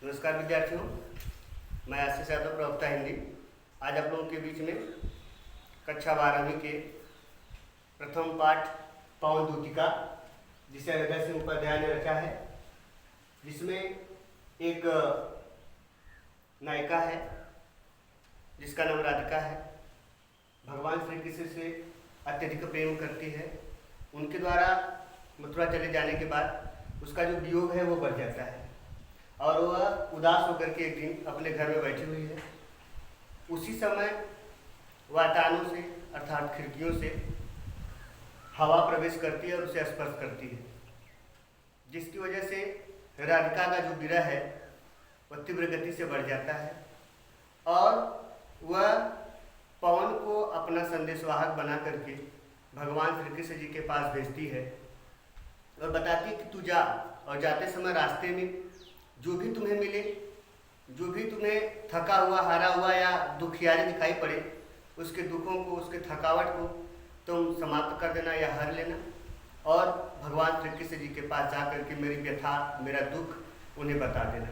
नमस्कार विद्यार्थियों, मैं आशीष यादव, प्रवक्ता हिंदी। आज आप लोगों के बीच में कक्षा 12वीं के प्रथम पाठ पवन दूतिका, जिसे हृदय सिंह उपाध्याय ने रचा है, जिसमें एक नायिका है जिसका नाम राधिका है। भगवान श्री कृष्ण से अत्यधिक प्रेम करती है। उनके द्वारा मथुरा चले जाने के बाद उसका जो वियोग है वो बढ़ जाता है और वह उदास होकर के एक दिन अपने घर में बैठी हुई है। उसी समय वातायनों से अर्थात खिड़कियों से हवा प्रवेश करती है और उसे स्पर्श करती है, जिसकी वजह से राधिका का जो विरह है वह तीव्र गति से बढ़ जाता है और वह पवन को अपना संदेशवाहक बना करके भगवान श्री कृष्ण जी के पास भेजती है और बताती है कि तू जा, और जाते समय रास्ते में जो भी तुम्हें मिले, जो भी तुम्हें थका हुआ, हारा हुआ या दुखियारी दिखाई पड़े, उसके दुखों को, उसके थकावट को तुम समाप्त कर देना या हर लेना और भगवान श्री कृष्ण जी के पास जा करके मेरी व्यथा, मेरा दुख उन्हें बता देना।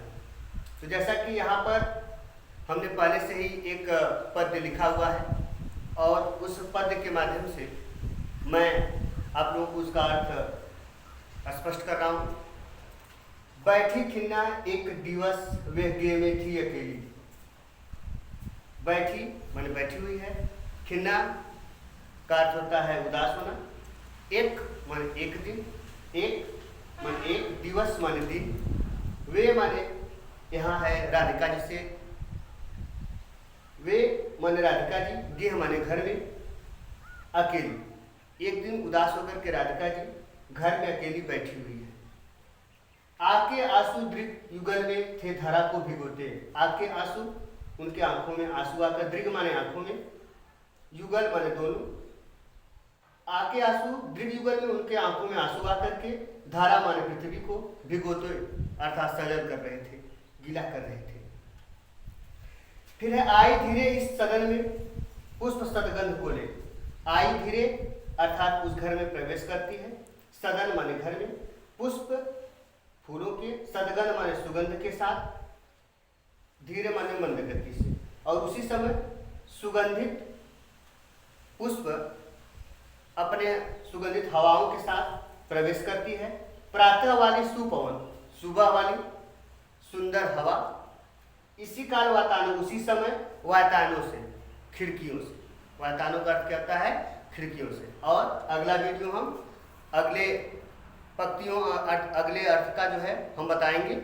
तो जैसा कि यहाँ पर हमने पहले से ही एक पद्य लिखा हुआ है और उस पद्य के माध्यम से मैं आप लोगों को उसका अर्थ स्पष्ट कर रहा हूँ। बैठी खिन्ना एक दिवस वे गे में थी अकेली। बैठी माने बैठी हुई है, खिन्ना का अर्थ होता है उदास होना, एक माने एक दिन, एक माने एक, दिवस माने दिन, वे माने यहाँ है राधिका जी से, वे माने राधिका जी, गेह माने घर में, अकेली। एक दिन उदास होकर के राधिका जी घर में अकेली बैठी हुई है। आके आंसू दृग युगल में थे धरा को भिगोते। आके आंसू, उनके आंखों में आंसू आकर, दृग माने आंखों में, युगल माने दोनों, आके आंसू दृग युगल में उनके आंखों में आंसू आकर के धारा माने पृथ्वी को, भिगोते अर्थात सजल कर रहे थे, गीला कर रहे थे। फिर है आई धीरे इस सदन में पुष्प सदगंध बोले। आई धीरे अर्थात उस घर में प्रवेश करती है, सदन माने घर में, पुष्प फूलों के, सदगंध माने सुगंध के साथ, धीरे माने मंद गति से, और उसी समय सुगंधित पुष्प अपने सुगंधित हवाओं के साथ प्रवेश करती है। प्रातः वाली सुपवन, सुबह वाली सुंदर हवा, इसी काल वातायनों, उसी समय वातायनों से, खिड़कियों से। वातायनों का अर्थ क्या होता है? खिड़कियों से। और अगला वीडियो हम अगले पंक्तियों, अगले अर्थ का जो है हम बताएंगे।